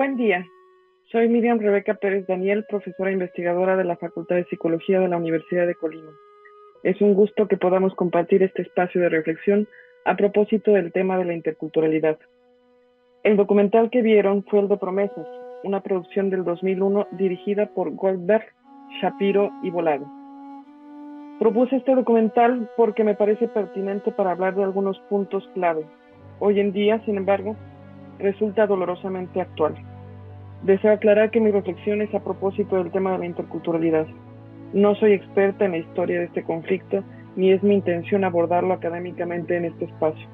Buen día. Soy Miriam Rebeca Pérez Daniel, profesora investigadora de la Facultad de Psicología de la Universidad de Colima. Es un gusto que podamos compartir este espacio de reflexión a propósito del tema de la interculturalidad. El documental que vieron fue el de Promesas, una producción del 2001 dirigida por Goldberg, Shapiro y Volado. Propuse este documental porque me parece pertinente para hablar de algunos puntos clave. Hoy en día, sin embargo, resulta dolorosamente actual. Deseo aclarar que mi reflexión es a propósito del tema de la interculturalidad. No soy experta en la historia de este conflicto, ni es mi intención abordarlo académicamente en este espacio.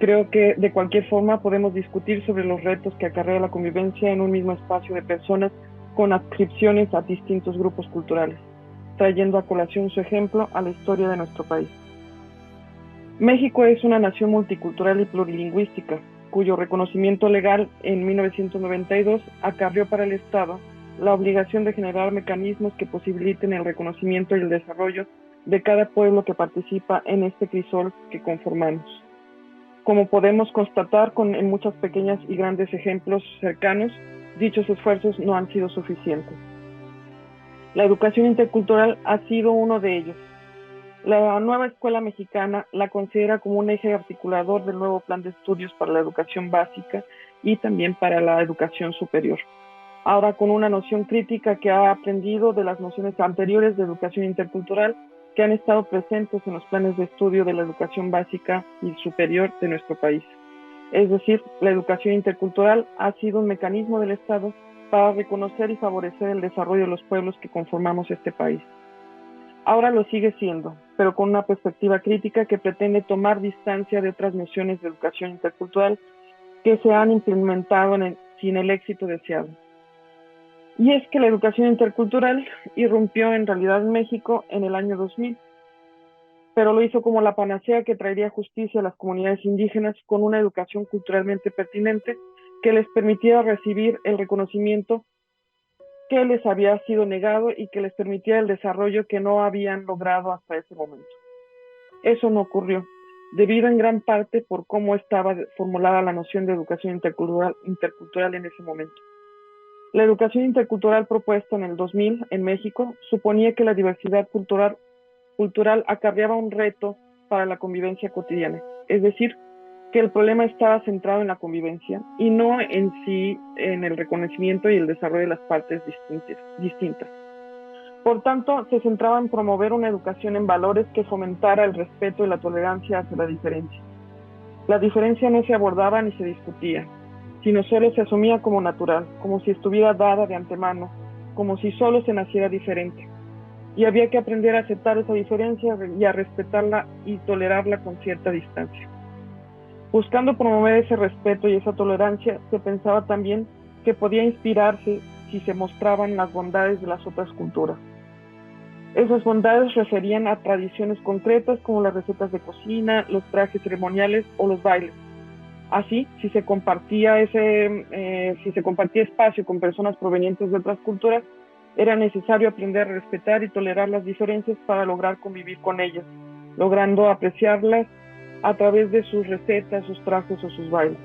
Creo que de cualquier forma podemos discutir sobre los retos que acarrea la convivencia en un mismo espacio de personas con adscripciones a distintos grupos culturales, trayendo a colación su ejemplo a la historia de nuestro país. México es una nación multicultural y plurilingüística, cuyo reconocimiento legal en 1992 acarreó para el Estado la obligación de generar mecanismos que posibiliten el reconocimiento y el desarrollo de cada pueblo que participa en este crisol que conformamos. Como podemos constatar en muchas pequeñas y grandes ejemplos cercanos, dichos esfuerzos no han sido suficientes. La educación intercultural ha sido uno de ellos. La nueva escuela mexicana la considera como un eje articulador del nuevo plan de estudios para la educación básica y también para la educación superior. Ahora con una noción crítica que ha aprendido de las nociones anteriores de educación intercultural que han estado presentes en los planes de estudio de la educación básica y superior de nuestro país. Es decir, la educación intercultural ha sido un mecanismo del Estado para reconocer y favorecer el desarrollo de los pueblos que conformamos este país. Ahora lo sigue siendo, pero con una perspectiva crítica que pretende tomar distancia de otras nociones de educación intercultural que se han implementado sin el éxito deseado. Y es que la educación intercultural irrumpió en realidad en México en el año 2000, pero lo hizo como la panacea que traería justicia a las comunidades indígenas con una educación culturalmente pertinente que les permitiera recibir el reconocimiento que les había sido negado y que les permitía el desarrollo que no habían logrado hasta ese momento. Eso no ocurrió, debido en gran parte por cómo estaba formulada la noción de educación intercultural en ese momento. La educación intercultural propuesta en el 2000 en México suponía que la diversidad cultural acarreaba un reto para la convivencia cotidiana, es decir, que el problema estaba centrado en la convivencia y no en sí en el reconocimiento y el desarrollo de las partes distintas. Por tanto, se centraba en promover una educación en valores que fomentara el respeto y la tolerancia hacia la diferencia. La diferencia no se abordaba ni se discutía, sino solo se asumía como natural, como si estuviera dada de antemano, como si solo se naciera diferente. Y había que aprender a aceptar esa diferencia y a respetarla y tolerarla con cierta distancia. Buscando promover ese respeto y esa tolerancia, se pensaba también que podía inspirarse si se mostraban las bondades de las otras culturas. Esas bondades referían a tradiciones concretas como las recetas de cocina, los trajes ceremoniales o los bailes. Así, si se compartía espacio con personas provenientes de otras culturas, era necesario aprender a respetar y tolerar las diferencias para lograr convivir con ellas, logrando apreciarlas a través de sus recetas, sus trajes o sus bailes.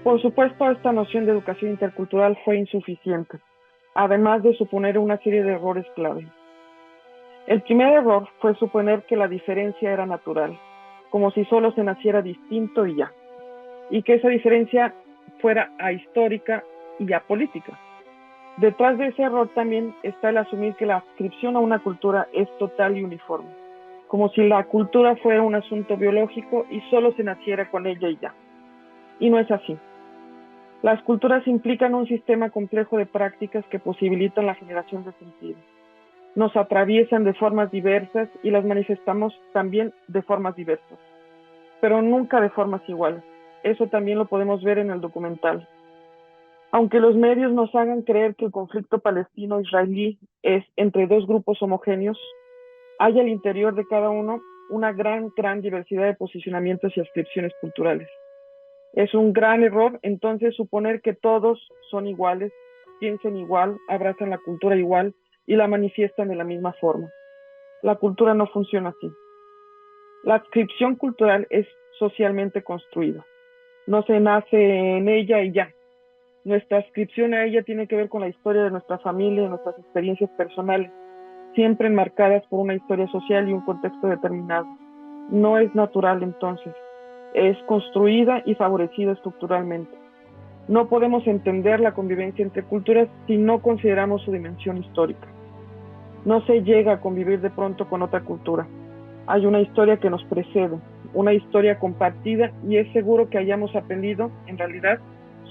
Por supuesto, esta noción de educación intercultural fue insuficiente, además de suponer una serie de errores clave. El primer error fue suponer que la diferencia era natural, como si solo se naciera distinto y ya, y que esa diferencia fuera ahistórica y apolítica. Detrás de ese error también está el asumir que la adscripción a una cultura es total y uniforme, como si la cultura fuera un asunto biológico y solo se naciera con ella y ya. Y no es así. Las culturas implican un sistema complejo de prácticas que posibilitan la generación de sentido. Nos atraviesan de formas diversas y las manifestamos también de formas diversas, pero nunca de formas iguales. Eso también lo podemos ver en el documental. Aunque los medios nos hagan creer que el conflicto palestino-israelí es entre dos grupos homogéneos, hay al interior de cada uno una gran diversidad de posicionamientos y adscripciones culturales. Es un gran error, entonces, suponer que todos son iguales, piensan igual, abrazan la cultura igual y la manifiestan de la misma forma. La cultura no funciona así. La adscripción cultural es socialmente construida. No se nace en ella y ya. Nuestra adscripción a ella tiene que ver con la historia de nuestra familia y nuestras experiencias personales, siempre enmarcadas por una historia social y un contexto determinado. No es natural entonces, es construida y favorecida estructuralmente. No podemos entender la convivencia entre culturas si no consideramos su dimensión histórica. No se llega a convivir de pronto con otra cultura. Hay una historia que nos precede, una historia compartida, y es seguro que hayamos aprendido, en realidad,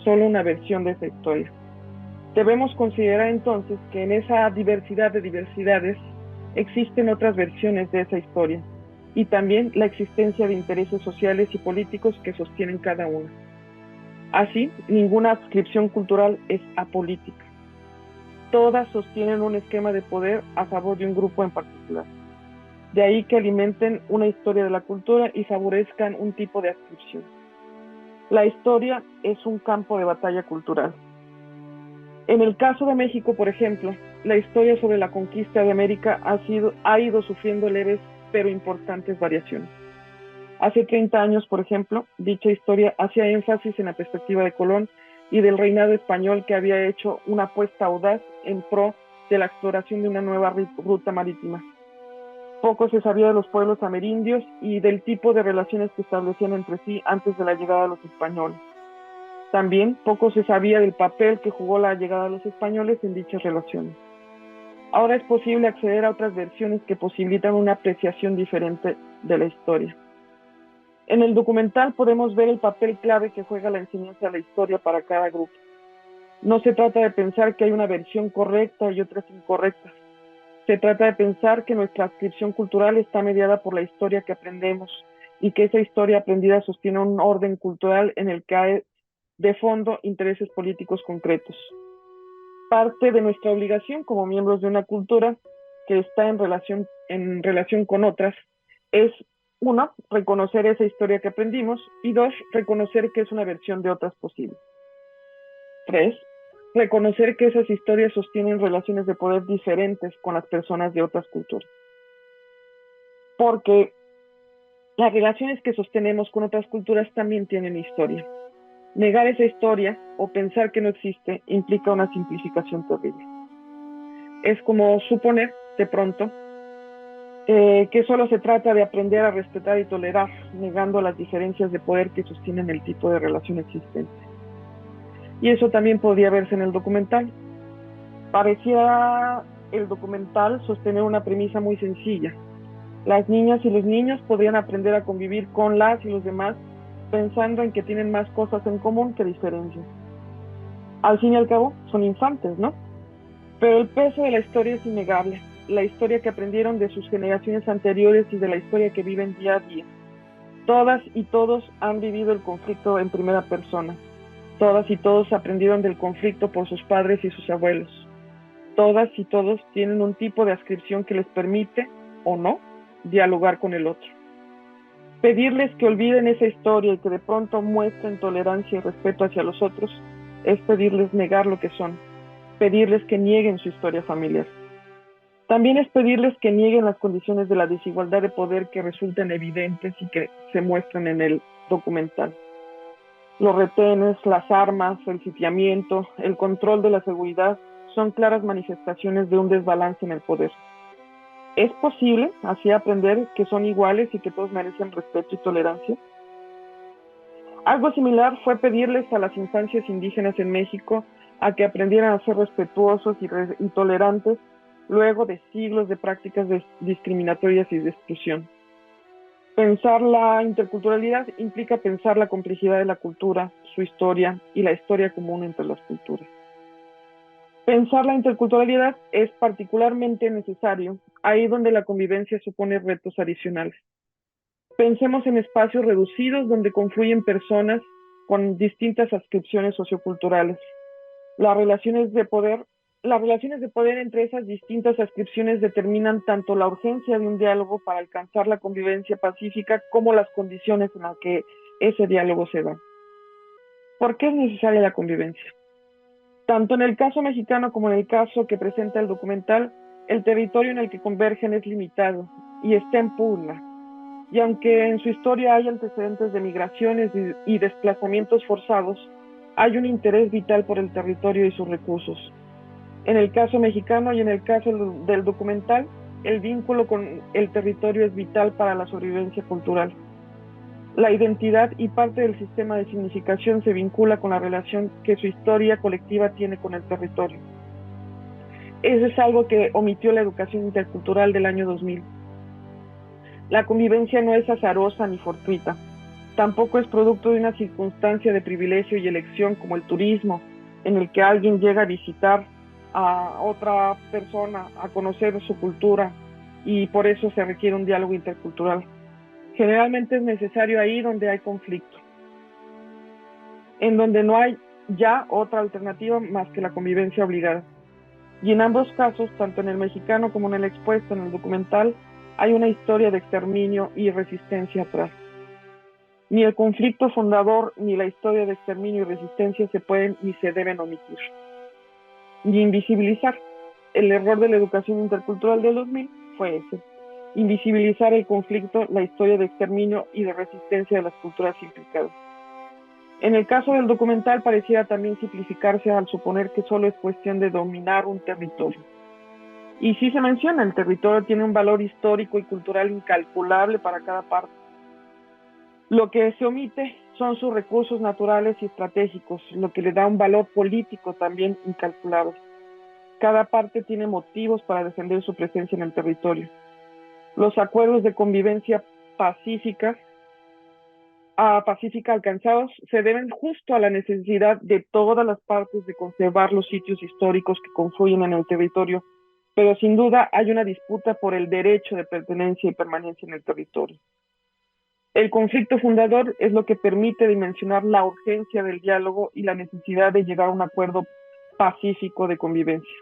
solo una versión de esa historia. Debemos considerar entonces que en esa diversidad de diversidades existen otras versiones de esa historia, y también la existencia de intereses sociales y políticos que sostienen cada una. Así, ninguna adscripción cultural es apolítica. Todas sostienen un esquema de poder a favor de un grupo en particular. De ahí que alimenten una historia de la cultura y favorezcan un tipo de adscripción. La historia es un campo de batalla cultural. En el caso de México, por ejemplo, la historia sobre la conquista de América ha ido sufriendo leves pero importantes variaciones. Hace 30 años, por ejemplo, dicha historia hacía énfasis en la perspectiva de Colón y del reinado español, que había hecho una apuesta audaz en pro de la exploración de una nueva ruta marítima. Poco se sabía de los pueblos amerindios y del tipo de relaciones que establecían entre sí antes de la llegada de los españoles. También poco se sabía del papel que jugó la llegada de los españoles en dichas relaciones. Ahora es posible acceder a otras versiones que posibilitan una apreciación diferente de la historia. En el documental podemos ver el papel clave que juega la enseñanza de la historia para cada grupo. No se trata de pensar que hay una versión correcta y otras incorrectas. Se trata de pensar que nuestra adscripción cultural está mediada por la historia que aprendemos y que esa historia aprendida sostiene un orden cultural en el que hay de fondo intereses políticos concretos. Parte de nuestra obligación como miembros de una cultura que está en relación con otras es, uno, reconocer esa historia que aprendimos, y dos, reconocer que es una versión de otras posible. Tres, reconocer que esas historias sostienen relaciones de poder diferentes con las personas de otras culturas. Porque las relaciones que sostenemos con otras culturas también tienen historia. Negar esa historia o pensar que no existe implica una simplificación terrible. Es como suponer, de pronto, que solo se trata de aprender a respetar y tolerar, negando las diferencias de poder que sostienen el tipo de relación existente. Y eso también podía verse en el documental. Parecía el documental sostener una premisa muy sencilla. Las niñas y los niños podrían aprender a convivir con las y los demás pensando en que tienen más cosas en común que diferencias. Al fin y al cabo, son infantes, ¿no? Pero el peso de la historia es innegable, la historia que aprendieron de sus generaciones anteriores y de la historia que viven día a día. Todas y todos han vivido el conflicto en primera persona. Todas y todos aprendieron del conflicto por sus padres y sus abuelos. Todas y todos tienen un tipo de adscripción que les permite, o no, dialogar con el otro. Pedirles que olviden esa historia y que de pronto muestren tolerancia y respeto hacia los otros es pedirles negar lo que son, pedirles que nieguen su historia familiar. También es pedirles que nieguen las condiciones de la desigualdad de poder que resultan evidentes y que se muestran en el documental. Los retenes, las armas, el sitiamiento, el control de la seguridad son claras manifestaciones de un desbalance en el poder. ¿Es posible así aprender que son iguales y que todos merecen respeto y tolerancia? Algo similar fue pedirles a las infancias indígenas en México a que aprendieran a ser respetuosos y tolerantes luego de siglos de prácticas discriminatorias y de exclusión. Pensar la interculturalidad implica pensar la complejidad de la cultura, su historia y la historia común entre las culturas. Pensar la interculturalidad es particularmente necesario ahí donde la convivencia supone retos adicionales. Pensemos en espacios reducidos donde confluyen personas con distintas adscripciones socioculturales. Las relaciones de poder entre esas distintas adscripciones determinan tanto la urgencia de un diálogo para alcanzar la convivencia pacífica como las condiciones en las que ese diálogo se da. ¿Por qué es necesaria la convivencia? Tanto en el caso mexicano como en el caso que presenta el documental, el territorio en el que convergen es limitado y está en pugna. Y aunque en su historia hay antecedentes de migraciones y desplazamientos forzados, hay un interés vital por el territorio y sus recursos. En el caso mexicano y en el caso del documental, el vínculo con el territorio es vital para la sobrevivencia cultural. La identidad y parte del sistema de significación se vincula con la relación que su historia colectiva tiene con el territorio. Eso es algo que omitió la educación intercultural del año 2000. La convivencia no es azarosa ni fortuita. Tampoco es producto de una circunstancia de privilegio y elección como el turismo, en el que alguien llega a visitar a otra persona, a conocer su cultura, y por eso se requiere un diálogo intercultural. Generalmente es necesario ahí donde hay conflicto, en donde no hay ya otra alternativa más que la convivencia obligada. Y en ambos casos, tanto en el mexicano como en el expuesto en el documental, hay una historia de exterminio y resistencia atrás. Ni el conflicto fundador ni la historia de exterminio y resistencia se pueden ni se deben omitir, ni invisibilizar. El error de la educación intercultural del 2000 fue ese: invisibilizar el conflicto, la historia de exterminio y de resistencia de las culturas implicadas. En el caso del documental pareciera también simplificarse al suponer que solo es cuestión de dominar un territorio. Y sí se menciona, el territorio tiene un valor histórico y cultural incalculable para cada parte. Lo que se omite son sus recursos naturales y estratégicos, lo que le da un valor político también incalculable. Cada parte tiene motivos para defender su presencia en el territorio. Los acuerdos de convivencia pacífica alcanzados se deben justo a la necesidad de todas las partes de conservar los sitios históricos que confluyen en el territorio, pero sin duda hay una disputa por el derecho de pertenencia y permanencia en el territorio. El conflicto fundador es lo que permite dimensionar la urgencia del diálogo y la necesidad de llegar a un acuerdo pacífico de convivencia.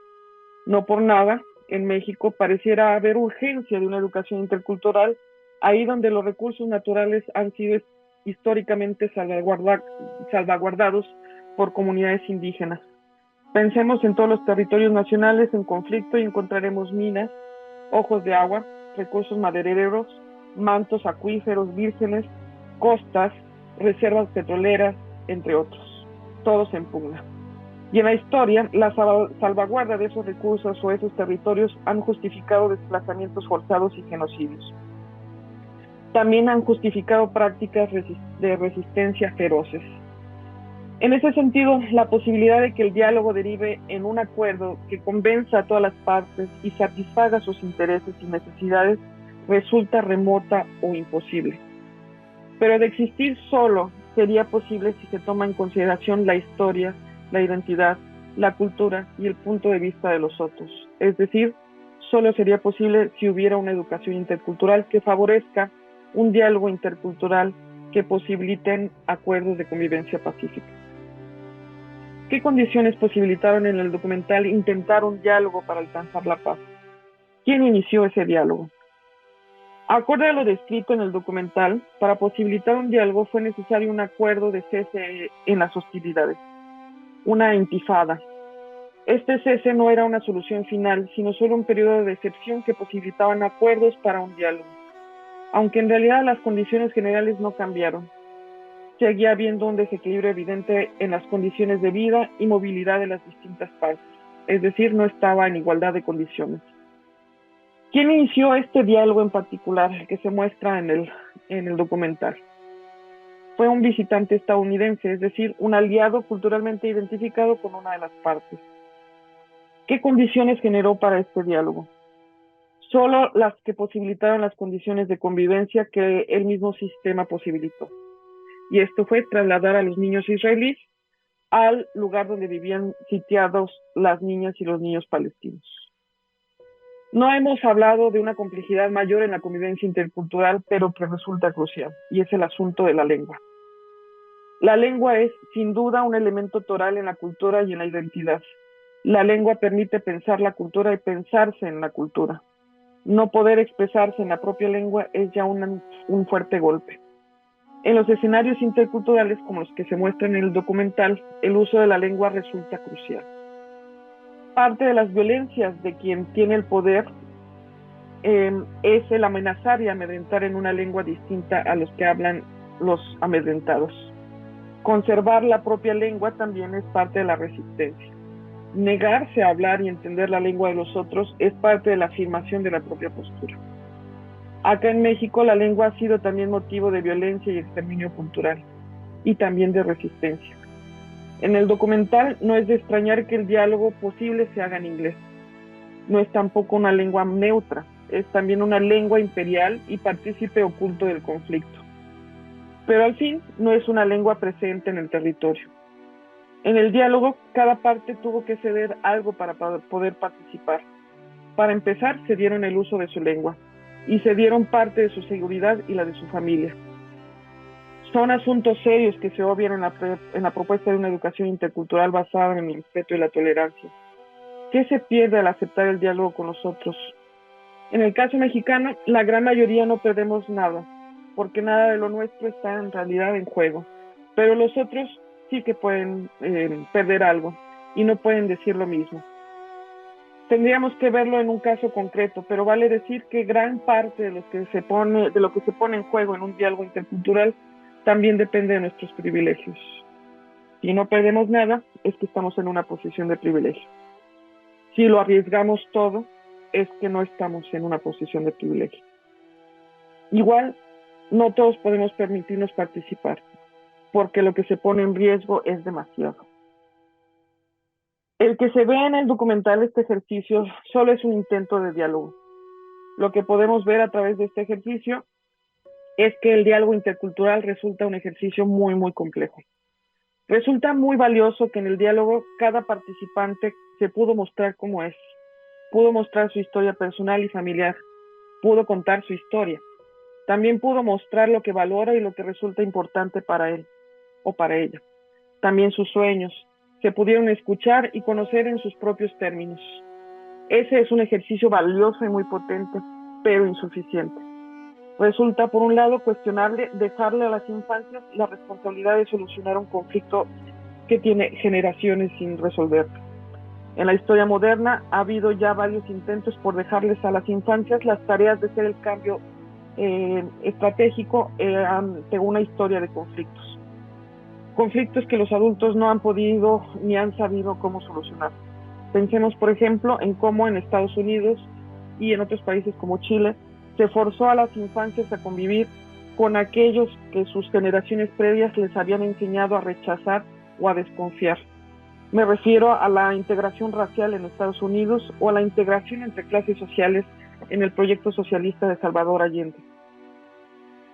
No por nada, en México pareciera haber urgencia de una educación intercultural, ahí donde los recursos naturales han sido históricamente salvaguardados por comunidades indígenas. Pensemos en todos los territorios nacionales en conflicto y encontraremos minas, ojos de agua, recursos madereros, mantos acuíferos vírgenes, costas, reservas petroleras, entre otros. Todos en pugna. Y en la historia, la salvaguarda de esos recursos o esos territorios han justificado desplazamientos forzados y genocidios. También han justificado prácticas de resistencia feroces. En ese sentido, la posibilidad de que el diálogo derive en un acuerdo que convenza a todas las partes y satisfaga sus intereses y necesidades resulta remota o imposible. Pero de existir solo sería posible si se toma en consideración la historia, la identidad, la cultura y el punto de vista de los otros. Es decir, solo sería posible si hubiera una educación intercultural que favorezca un diálogo intercultural que posibiliten acuerdos de convivencia pacífica. ¿Qué condiciones posibilitaron en el documental intentar un diálogo para alcanzar la paz? ¿Quién inició ese diálogo? Acorde a lo descrito en el documental, para posibilitar un diálogo fue necesario un acuerdo de cese en las hostilidades, una intifada. Este cese no era una solución final, sino solo un periodo de excepción que posibilitaban acuerdos para un diálogo. Aunque en realidad las condiciones generales no cambiaron. Seguía habiendo un desequilibrio evidente en las condiciones de vida y movilidad de las distintas partes, es decir, no estaba en igualdad de condiciones. ¿Quién inició este diálogo en particular, el que se muestra en el documental? Fue un visitante estadounidense, es decir, un aliado culturalmente identificado con una de las partes. ¿Qué condiciones generó para este diálogo? Solo las que posibilitaron las condiciones de convivencia que el mismo sistema posibilitó. Y esto fue trasladar a los niños israelíes al lugar donde vivían sitiados las niñas y los niños palestinos. No hemos hablado de una complejidad mayor en la convivencia intercultural, pero que resulta crucial, y es el asunto de la lengua. La lengua es, sin duda, un elemento toral en la cultura y en la identidad. La lengua permite pensar la cultura y pensarse en la cultura. No poder expresarse en la propia lengua es ya un fuerte golpe. En los escenarios interculturales, como los que se muestran en el documental, el uso de la lengua resulta crucial. Parte de las violencias de quien tiene el poder es el amenazar y amedrentar en una lengua distinta a los que hablan los amedrentados. Conservar la propia lengua también es parte de la resistencia. Negarse a hablar y entender la lengua de los otros es parte de la afirmación de la propia postura. Acá en México la lengua ha sido también motivo de violencia y exterminio cultural, y también de resistencia. En el documental no es de extrañar que el diálogo posible se haga en inglés. No es tampoco una lengua neutra, es también una lengua imperial y partícipe oculto del conflicto. Pero al fin no es una lengua presente en el territorio. En el diálogo, cada parte tuvo que ceder algo para poder participar. Para empezar, cedieron el uso de su lengua y cedieron parte de su seguridad y la de su familia. Son asuntos serios que se obvian en la propuesta de una educación intercultural basada en el respeto y la tolerancia. ¿Qué se pierde al aceptar el diálogo con los otros? En el caso mexicano, la gran mayoría no perdemos nada, porque nada de lo nuestro está en realidad en juego, pero los otros sí que pueden perder algo y no pueden decir lo mismo. Tendríamos que verlo en un caso concreto, pero vale decir que gran parte de lo que se pone en juego en un diálogo intercultural también depende de nuestros privilegios. Si no perdemos nada, es que estamos en una posición de privilegio. Si lo arriesgamos todo, es que no estamos en una posición de privilegio. Igual, no todos podemos permitirnos participar, porque lo que se pone en riesgo es demasiado. El que se ve en el documental este ejercicio solo es un intento de diálogo. Lo que podemos ver a través de este ejercicio es que el diálogo intercultural resulta un ejercicio muy, muy complejo. Resulta muy valioso que en el diálogo cada participante se pudo mostrar cómo es, pudo mostrar su historia personal y familiar, pudo contar su historia. También pudo mostrar lo que valora y lo que resulta importante para él o para ella. También sus sueños se pudieron escuchar y conocer en sus propios términos. Ese es un ejercicio valioso y muy potente, pero insuficiente. Resulta, por un lado, cuestionable dejarle a las infancias la responsabilidad de solucionar un conflicto que tiene generaciones sin resolver. En la historia moderna ha habido ya varios intentos por dejarles a las infancias las tareas de ser el cambio estratégico ante una historia de conflictos. Conflictos que los adultos no han podido ni han sabido cómo solucionar. Pensemos, por ejemplo, en cómo en Estados Unidos y en otros países como Chile se forzó a las infancias a convivir con aquellos que sus generaciones previas les habían enseñado a rechazar o a desconfiar. Me refiero a la integración racial en Estados Unidos o a la integración entre clases sociales en el proyecto socialista de Salvador Allende.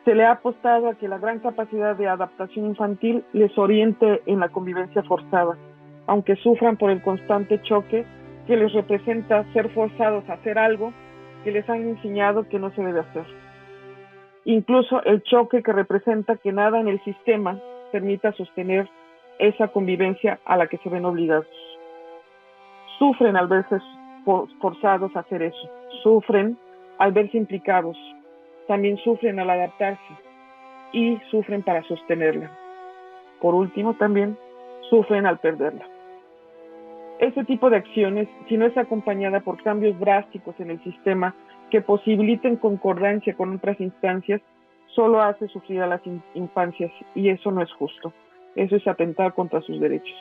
Se le ha apostado a que la gran capacidad de adaptación infantil les oriente en la convivencia forzada, aunque sufran por el constante choque que les representa ser forzados a hacer algo que les han enseñado que no se debe hacer. Incluso el choque que representa que nada en el sistema permita sostener esa convivencia a la que se ven obligados. Sufren al verse forzados a hacer eso, sufren al verse implicados, también sufren al adaptarse y sufren para sostenerla. Por último, también sufren al perderla. Ese tipo de acciones, si no es acompañada por cambios drásticos en el sistema que posibiliten concordancia con otras instancias, solo hace sufrir a las infancias y eso no es justo. Eso es atentar contra sus derechos.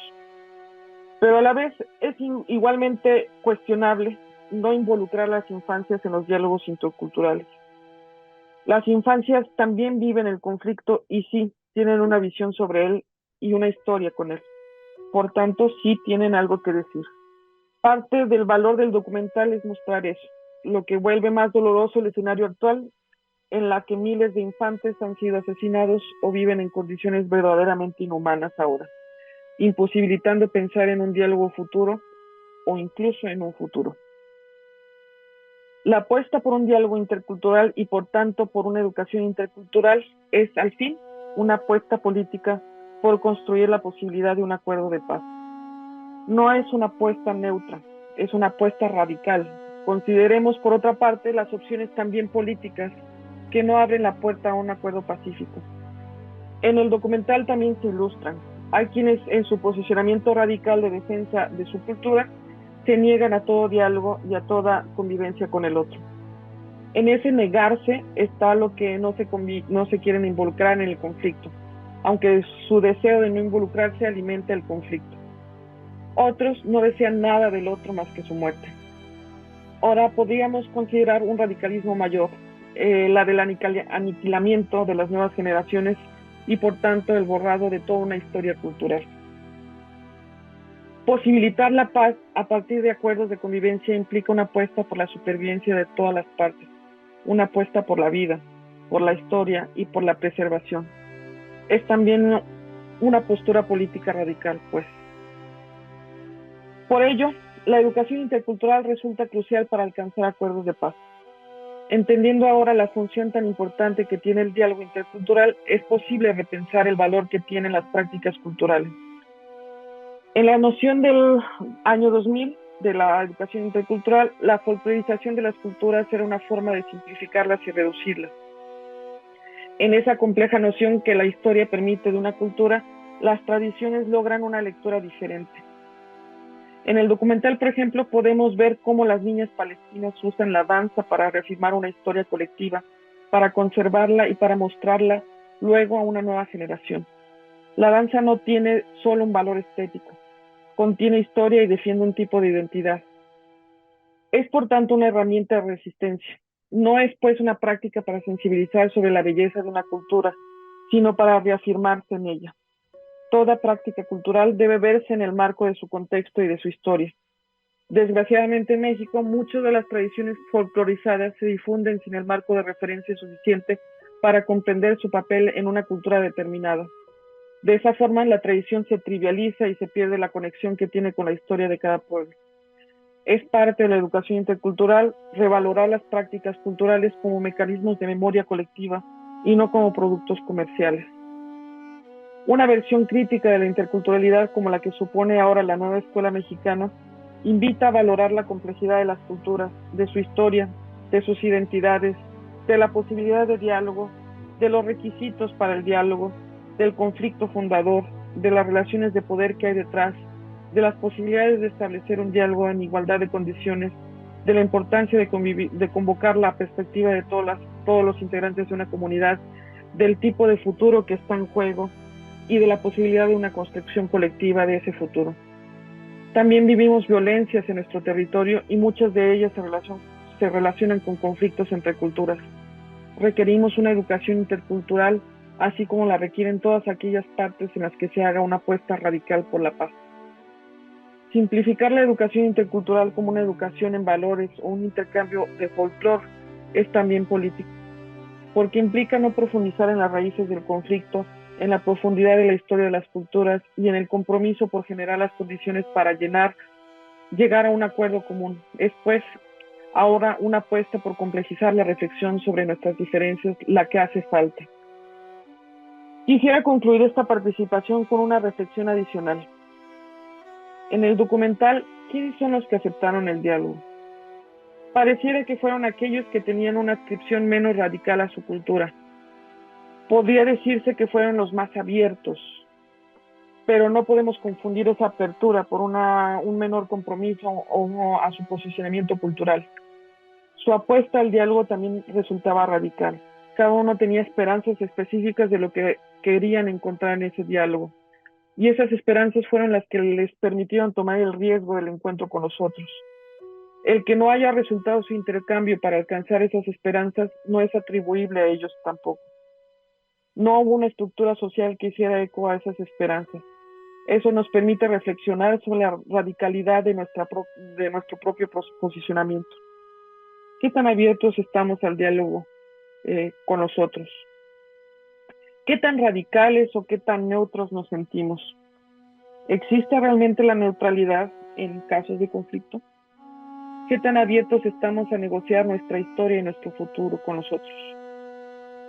Pero a la vez es igualmente cuestionable no involucrar a las infancias en los diálogos interculturales. Las infancias también viven el conflicto y sí, tienen una visión sobre él y una historia con él. Por tanto, sí tienen algo que decir. Parte del valor del documental es mostrar eso, lo que vuelve más doloroso el escenario actual en la que miles de infantes han sido asesinados o viven en condiciones verdaderamente inhumanas ahora, imposibilitando pensar en un diálogo futuro o incluso en un futuro. La apuesta por un diálogo intercultural y por tanto por una educación intercultural es al fin una apuesta política por construir la posibilidad de un acuerdo de paz. No es una apuesta neutra, es una apuesta radical. Consideremos por otra parte las opciones también políticas que no abren la puerta a un acuerdo pacífico. En el documental también se ilustran. Hay quienes en su posicionamiento radical de defensa de su cultura se niegan a todo diálogo y a toda convivencia con el otro. En ese negarse está lo que no se quieren involucrar en el conflicto, aunque su deseo de no involucrarse alimenta el conflicto. Otros no desean nada del otro más que su muerte. Ahora podríamos considerar un radicalismo mayor, la del aniquilamiento de las nuevas generaciones y por tanto el borrado de toda una historia cultural. Posibilitar la paz a partir de acuerdos de convivencia implica una apuesta por la supervivencia de todas las partes, una apuesta por la vida, por la historia y por la preservación. Es también una postura política radical, pues. Por ello, la educación intercultural resulta crucial para alcanzar acuerdos de paz. Entendiendo ahora la función tan importante que tiene el diálogo intercultural, es posible repensar el valor que tienen las prácticas culturales. En la noción del año 2000 de la educación intercultural, la folclorización de las culturas era una forma de simplificarlas y reducirlas. En esa compleja noción que la historia permite de una cultura, las tradiciones logran una lectura diferente. En el documental, por ejemplo, podemos ver cómo las niñas palestinas usan la danza para reafirmar una historia colectiva, para conservarla y para mostrarla luego a una nueva generación. La danza no tiene solo un valor estético, contiene historia y defiende un tipo de identidad. Es, por tanto, una herramienta de resistencia. No es, pues, una práctica para sensibilizar sobre la belleza de una cultura, sino para reafirmarse en ella. Toda práctica cultural debe verse en el marco de su contexto y de su historia. Desgraciadamente en México, muchas de las tradiciones folclorizadas se difunden sin el marco de referencia suficiente para comprender su papel en una cultura determinada. De esa forma, la tradición se trivializa y se pierde la conexión que tiene con la historia de cada pueblo. Es parte de la educación intercultural revalorar las prácticas culturales como mecanismos de memoria colectiva y no como productos comerciales. Una versión crítica de la interculturalidad, como la que supone ahora la nueva escuela mexicana, invita a valorar la complejidad de las culturas, de su historia, de sus identidades, de la posibilidad de diálogo, de los requisitos para el diálogo, del conflicto fundador, de las relaciones de poder que hay detrás, de las posibilidades de establecer un diálogo en igualdad de condiciones, de la importancia de convocar la perspectiva de todos los integrantes de una comunidad, del tipo de futuro que está en juego y de la posibilidad de una construcción colectiva de ese futuro. También vivimos violencias en nuestro territorio y muchas de ellas se relacionan con conflictos entre culturas. Requerimos una educación intercultural, así como la requieren todas aquellas partes en las que se haga una apuesta radical por la paz. Simplificar la educación intercultural como una educación en valores o un intercambio de folclore es también político, porque implica no profundizar en las raíces del conflicto, en la profundidad de la historia de las culturas y en el compromiso por generar las condiciones para llegar a un acuerdo común. Es, pues, ahora una apuesta por complejizar la reflexión sobre nuestras diferencias la que hace falta. Quisiera concluir esta participación con una reflexión adicional. En el documental, ¿quiénes son los que aceptaron el diálogo? Pareciera que fueron aquellos que tenían una adscripción menos radical a su cultura. Podría decirse que fueron los más abiertos, pero no podemos confundir esa apertura por un menor compromiso o a su posicionamiento cultural. Su apuesta al diálogo también resultaba radical. Cada uno tenía esperanzas específicas de lo que querían encontrar en ese diálogo. Y esas esperanzas fueron las que les permitieron tomar el riesgo del encuentro con los otros. El que no haya resultado su intercambio para alcanzar esas esperanzas no es atribuible a ellos tampoco. No hubo una estructura social que hiciera eco a esas esperanzas. Eso nos permite reflexionar sobre la radicalidad de nuestro propio posicionamiento. ¿Qué tan abiertos estamos al diálogo con los otros? ¿Qué tan radicales o qué tan neutros nos sentimos? ¿Existe realmente la neutralidad en casos de conflicto? ¿Qué tan abiertos estamos a negociar nuestra historia y nuestro futuro con los otros?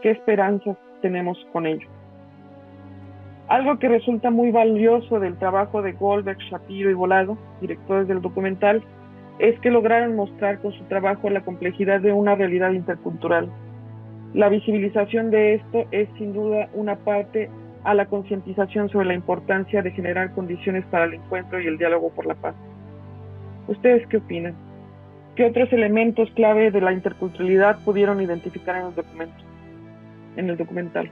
¿Qué esperanzas tenemos con ello? Algo que resulta muy valioso del trabajo de Goldberg, Shapiro y Volado, directores del documental, es que lograron mostrar con su trabajo la complejidad de una realidad intercultural. La visibilización de esto es sin duda una parte a la concientización sobre la importancia de generar condiciones para el encuentro y el diálogo por la paz. ¿Ustedes qué opinan? ¿Qué otros elementos clave de la interculturalidad pudieron identificar en el documental?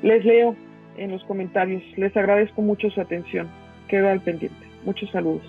Les leo en los comentarios. Les agradezco mucho su atención. Quedo al pendiente. Muchos saludos.